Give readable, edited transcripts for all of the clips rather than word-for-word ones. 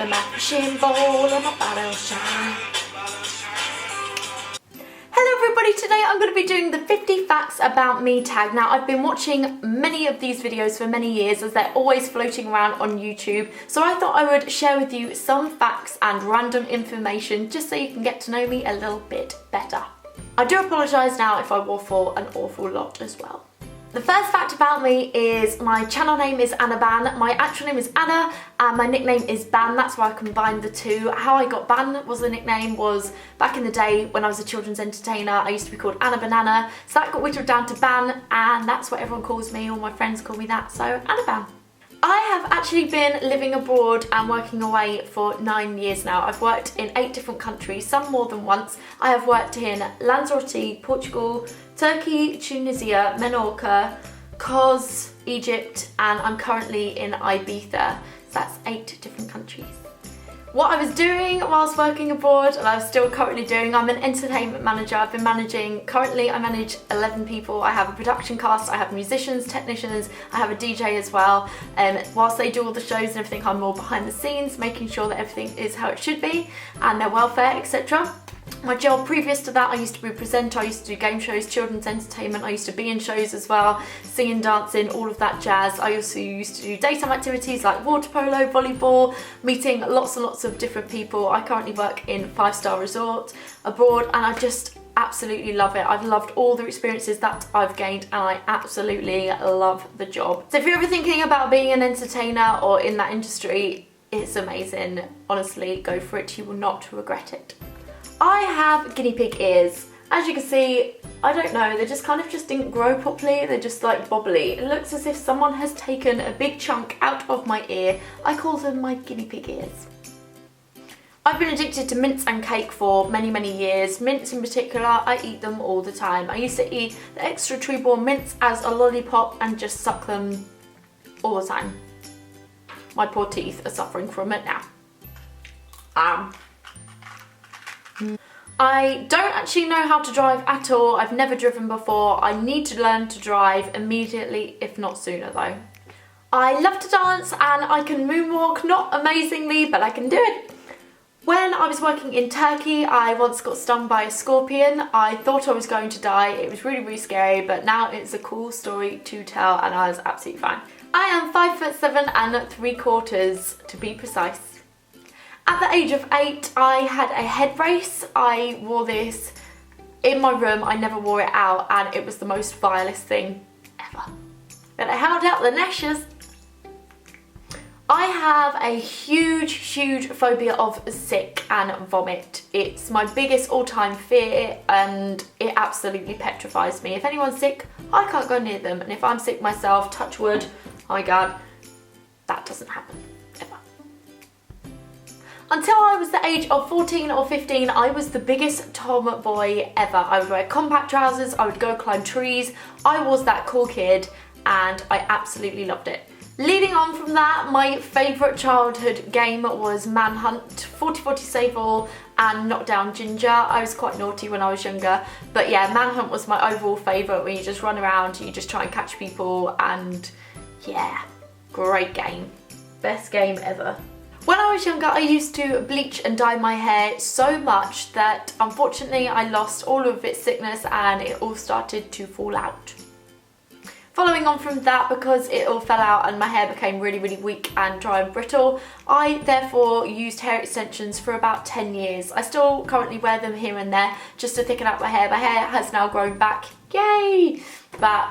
a machine ball and my body will shine. Hello everybody, today I'm going to be doing the 50 facts about me tag. Now I've been watching many of these videos for many years as they're always floating around on YouTube, so I thought I would share with you some facts and random information just so you can get to know me a little bit better. I do apologise now if I waffle an awful lot as well. The first fact about me is my channel name is Annaban. My actual name is Anna and my nickname is Ban. That's why I combined the two. How I got Ban was the nickname was back in the day when I was a children's entertainer. I used to be called Anna Banana. So that got whittled down to Ban and that's what everyone calls me. All my friends call me that. So Annaban. I have actually been living abroad and working away for 9 years now. I've worked in 8 different countries, some more than once. I have worked in Lanzarote, Portugal, Turkey, Tunisia, Menorca, Kos, Egypt, and I'm currently in Ibiza. So that's 8 different countries. What I was doing whilst working abroad, and I'm still currently doing, I'm an entertainment manager. I've been currently I manage 11 people. I have a production cast, I have musicians, technicians, I have a DJ as well. Whilst they do all the shows and everything, I'm more behind the scenes, making sure that everything is how it should be, and their welfare, etc. My job previous to that, I used to be a presenter, I used to do game shows, children's entertainment, I used to be in shows as well, singing, dancing, all of that jazz. I also used to do daytime activities like water polo, volleyball, meeting lots and lots of different people. I currently work in 5-star resort abroad and I just absolutely love it. I've loved all the experiences that I've gained and I absolutely love the job. So if you're ever thinking about being an entertainer or in that industry, it's amazing. Honestly, go for it, you will not regret it. I have guinea pig ears. As you can see, I don't know, they just didn't grow properly, they're just like bobbly. It looks as if someone has taken a big chunk out of my ear. I call them my guinea pig ears. I've been addicted to mints and cake for many years. Mints in particular, I eat them all the time. I used to eat the extra tree-born mints as a lollipop and just suck them all the time. My poor teeth are suffering from it now. I don't actually know how to drive at all. I've never driven before. I need to learn to drive immediately, if not sooner though. I love to dance and I can moonwalk, not amazingly, but I can do it. When I was working in Turkey, I once got stung by a scorpion. I thought I was going to die. It was really scary, but now it's a cool story to tell and I was absolutely fine. I am 5'7" and 3/4 to be precise. At the age of 8, I had a head brace. I wore this in my room. I never wore it out and it was the most vilest thing ever. But I held out the meshes. I have a huge phobia of sick and vomit. It's my biggest all-time fear and it absolutely petrifies me. If anyone's sick, I can't go near them. And if I'm sick myself, Touchwood, oh my God, that doesn't happen. Until I was the age of 14 or 15, I was the biggest tomboy ever. I would wear compact trousers, I would go climb trees. I was that cool kid and I absolutely loved it. Leading on from that, my favourite childhood game was Manhunt, 40-40 Save All and Knock Down Ginger. I was quite naughty when I was younger, but yeah, Manhunt was my overall favourite where you just run around, you just try and catch people and yeah, great game. Best game ever. When I was younger, I used to bleach and dye my hair so much that unfortunately I lost all of its thickness and it all started to fall out. Following on from that, because it all fell out and my hair became really weak and dry and brittle, I therefore used hair extensions for about 10 years. I still currently wear them here and there just to thicken up my hair. My hair has now grown back, yay! But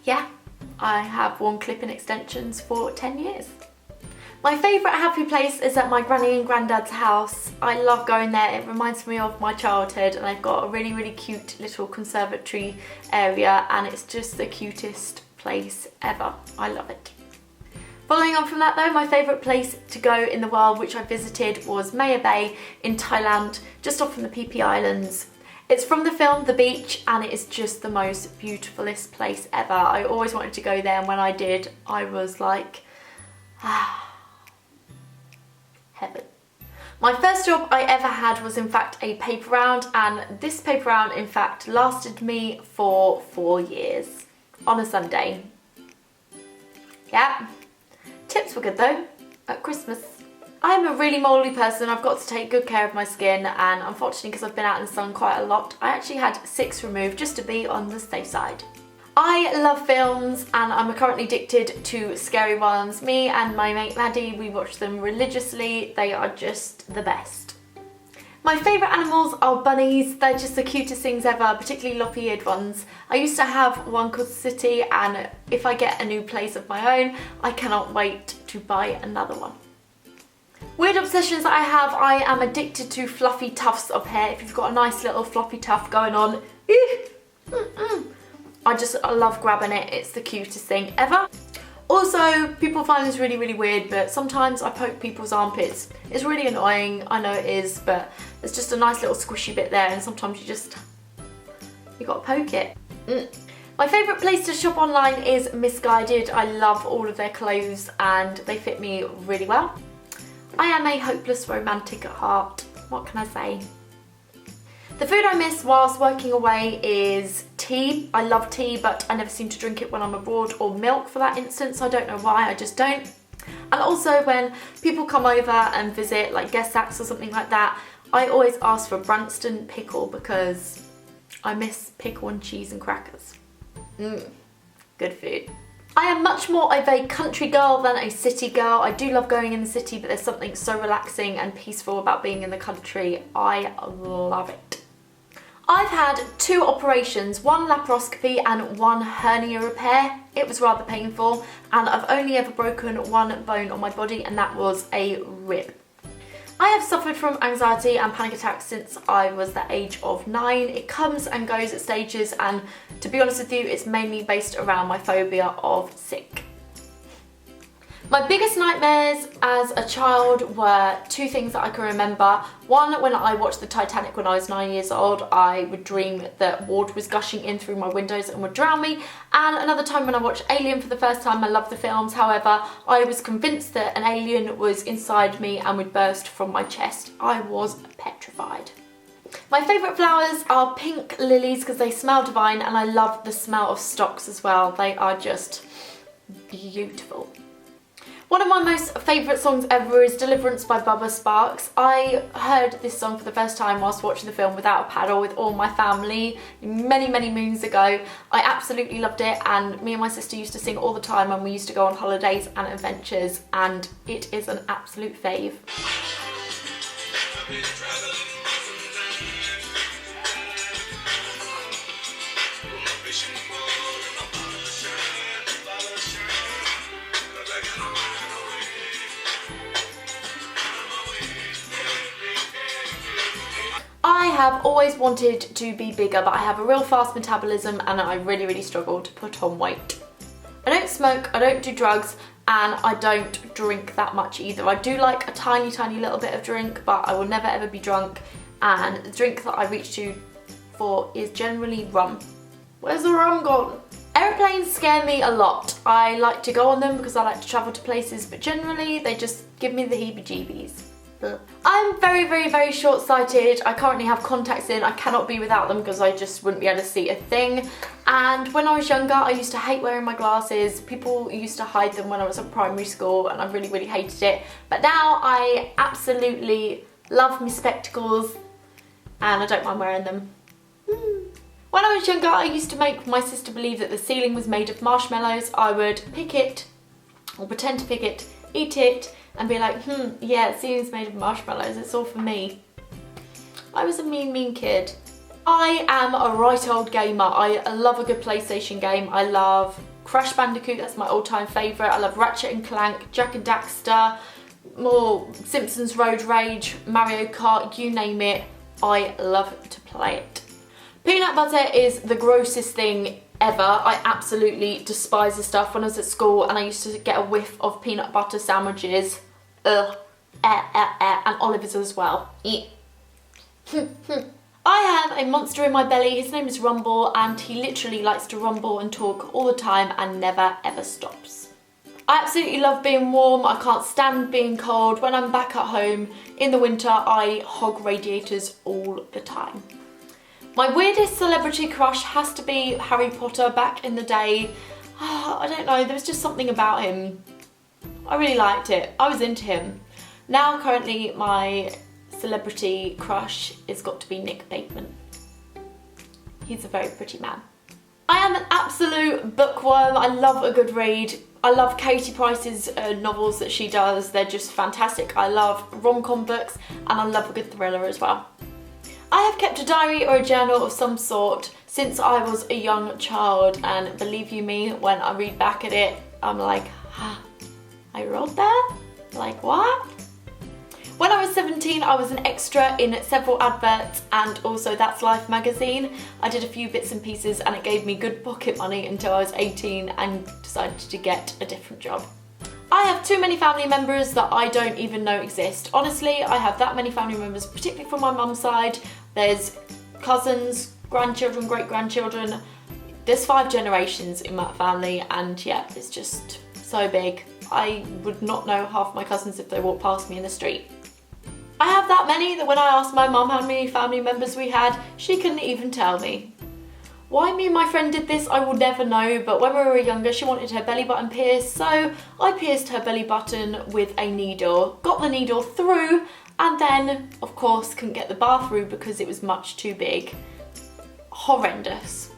yeah, I have worn clip-in extensions for 10 years. My favourite happy place is at my granny and granddad's house. I love going there, it reminds me of my childhood and I've got a really cute little conservatory area and it's just the cutest place ever. I love it. Following on from that though, my favourite place to go in the world which I visited was Maya Bay in Thailand, just off from the Phi Phi Islands. It's from the film The Beach and it is just the most beautifulest place ever. I always wanted to go there and when I did, I was like, heaven. My first job I ever had was in fact a paper round and this paper round in fact lasted me for 4 years on a Sunday. Yeah, tips were good though at Christmas. I'm a really mouldy person. I've got to take good care of my skin, and unfortunately, because I've been out in the sun quite a lot, I actually had 6 removed just to be on the safe side. I love films, and I'm currently addicted to scary ones. Me and my mate Maddie, we watch them religiously. They are just the best. My favourite animals are bunnies. They're just the cutest things ever, particularly lop-eared ones. I used to have one called City, and if I get a new place of my own, I cannot wait to buy another one. Weird obsessions that I have, I am addicted to fluffy tufts of hair. If you've got a nice little floppy tuft going on, I love grabbing it. It's the cutest thing ever. Also, people find this really, really weird, but sometimes I poke people's armpits. It's really annoying, I know it is, but there's just a nice little squishy bit there, and sometimes you gotta poke it. My favourite place to shop online is Missguided. I love all of their clothes and they fit me really well. I am a hopeless romantic at heart. What can I say? The food I miss whilst working away is tea. I love tea, but I never seem to drink it when I'm abroad, or milk for that instance. I don't know why, I just don't. And also when people come over and visit, like guest acts or something like that, I always ask for Branston pickle because I miss pickle and cheese and crackers. Good food. I am much more of a country girl than a city girl. I do love going in the city, but there's something so relaxing and peaceful about being in the country. I love it. I've had 2 operations, 1 laparoscopy and 1 hernia repair. It was rather painful, and I've only ever broken 1 bone on my body, and that was a rib. I have suffered from anxiety and panic attacks since I was the age of 9. It comes and goes at stages, and to be honest with you, it's mainly based around my phobia of sick. My biggest nightmares as a child were 2 things that I can remember. One, when I watched the Titanic when I was 9 years old, I would dream that water was gushing in through my windows and would drown me. And another time when I watched Alien for the first time. I love the films, however, I was convinced that an alien was inside me and would burst from my chest. I was petrified. My favourite flowers are pink lilies because they smell divine, and I love the smell of stocks as well. They are just beautiful. One of my most favourite songs ever is Deliverance by Bubba Sparxxx. I heard this song for the first time whilst watching the film Without a Paddle with all my family many, many moons ago. I absolutely loved it, and me and my sister used to sing all the time when we used to go on holidays and adventures, and it is an absolute fave. I have always wanted to be bigger, but I have a real fast metabolism and I really, really struggle to put on weight. I don't smoke, I don't do drugs, and I don't drink that much either. I do like a tiny, tiny little bit of drink, but I will never ever be drunk, and the drink that I reach for is generally rum. Where's the rum gone? Aeroplanes scare me a lot. I like to go on them because I like to travel to places, but generally they just give me the heebie-jeebies. I'm very, very, very short-sighted. I currently have contacts in. I cannot be without them because I just wouldn't be able to see a thing. And when I was younger, I used to hate wearing my glasses. People used to hide them when I was at primary school, and I really, really hated it. But now I absolutely love my spectacles and I don't mind wearing them. When I was younger, I used to make my sister believe that the ceiling was made of marshmallows. I would pick it, or pretend to pick it, eat it, and be like, yeah, the ceiling's made of marshmallows, it's all for me. I was a mean, mean kid. I am a right old gamer. I love a good PlayStation game. I love Crash Bandicoot, that's my all-time favourite. I love Ratchet & Clank, Jak and Daxter, more Simpsons Road Rage, Mario Kart, you name it. I love to play it. Peanut butter is the grossest thing ever. I absolutely despise the stuff. When I was at school and I used to get a whiff of peanut butter sandwiches, and Oliver's as well. I have a monster in my belly. His name is Rumble, and he literally likes to rumble and talk all the time and never ever stops. I absolutely love being warm. I can't stand being cold. When I'm back at home in the winter, I hog radiators all the time. My weirdest celebrity crush has to be Harry Potter. Back in the day, I don't know, there was just something about him. I really liked it. I was into him. Now currently my celebrity crush has got to be Nick Bateman. He's a very pretty man. I am an absolute bookworm. I love a good read. I love Katie Price's novels that she does. They're just fantastic. I love rom-com books and I love a good thriller as well. I have kept a diary or a journal of some sort since I was a young child, and believe you me, when I read back at it, I'm like, I wrote that? Like what? When I was 17, I was an extra in several adverts and also That's Life magazine. I did a few bits and pieces and it gave me good pocket money until I was 18 and decided to get a different job. I have too many family members that I don't even know exist. Honestly, I have that many family members, particularly from my mum's side. There's cousins, grandchildren, great-grandchildren. There's 5 generations in my family and yeah, it's just so big. I would not know half my cousins if they walked past me in the street. I have that many that when I asked my mum how many family members we had, she couldn't even tell me. Why me and my friend did this, I will never know, but when we were younger, she wanted her belly button pierced, so I pierced her belly button with a needle, got the needle through, and then, of course, couldn't get the bar through because it was much too big. Horrendous.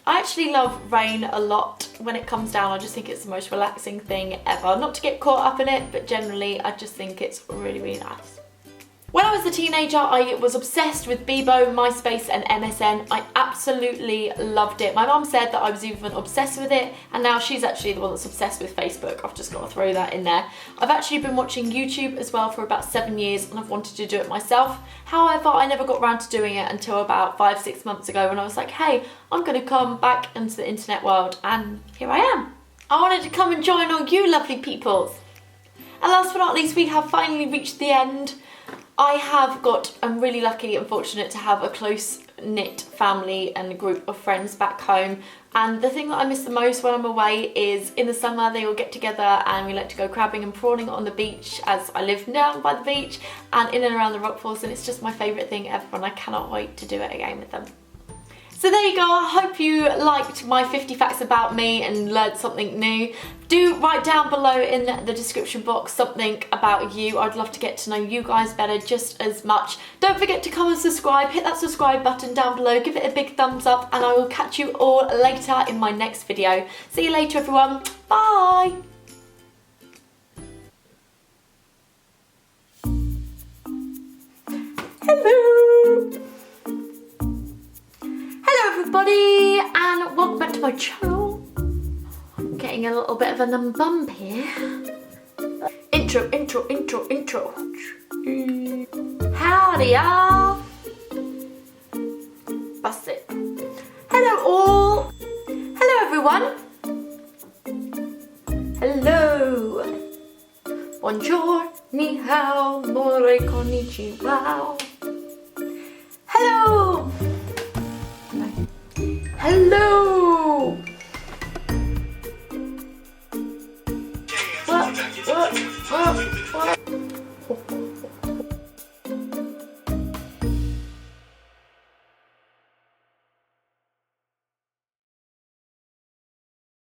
I actually love rain a lot. When it comes down, I just think it's the most relaxing thing ever. Not to get caught up in it, but generally, I just think it's really, really nice. When I was a teenager, I was obsessed with Bebo, MySpace and MSN. I absolutely loved it. My mum said that I was even obsessed with it, and now she's actually the one that's obsessed with Facebook. I've just got to throw that in there. I've actually been watching YouTube as well for about 7 years, and I've wanted to do it myself. However, I never got around to doing it until about 5-6 months ago when I was like, hey, I'm going to come back into the internet world, and here I am. I wanted to come and join all you lovely peoples. And last but not least, we have finally reached the end. I'm really lucky and fortunate to have a close-knit family and group of friends back home, and the thing that I miss the most when I'm away is in the summer they all get together and we like to go crabbing and prawning on the beach, as I live down by the beach and in and around the rockfalls, and it's just my favourite thing ever and I cannot wait to do it again with them. So there you go, I hope you liked my 50 facts about me and learned something new. Do write down below in the description box something about you. I'd love to get to know you guys better just as much. Don't forget to come and subscribe, hit that subscribe button down below, give it a big thumbs up, and I will catch you all later in my next video. See you later everyone, bye! Hello! Hello everybody and welcome back to my channel. I'm getting a little bit of a numb bump here. Intro. Howdy y'all. Bust it. Hello all. Hello everyone. Hello. Bonjour, ni hao, more konnichiwa. Hello. Hello! What?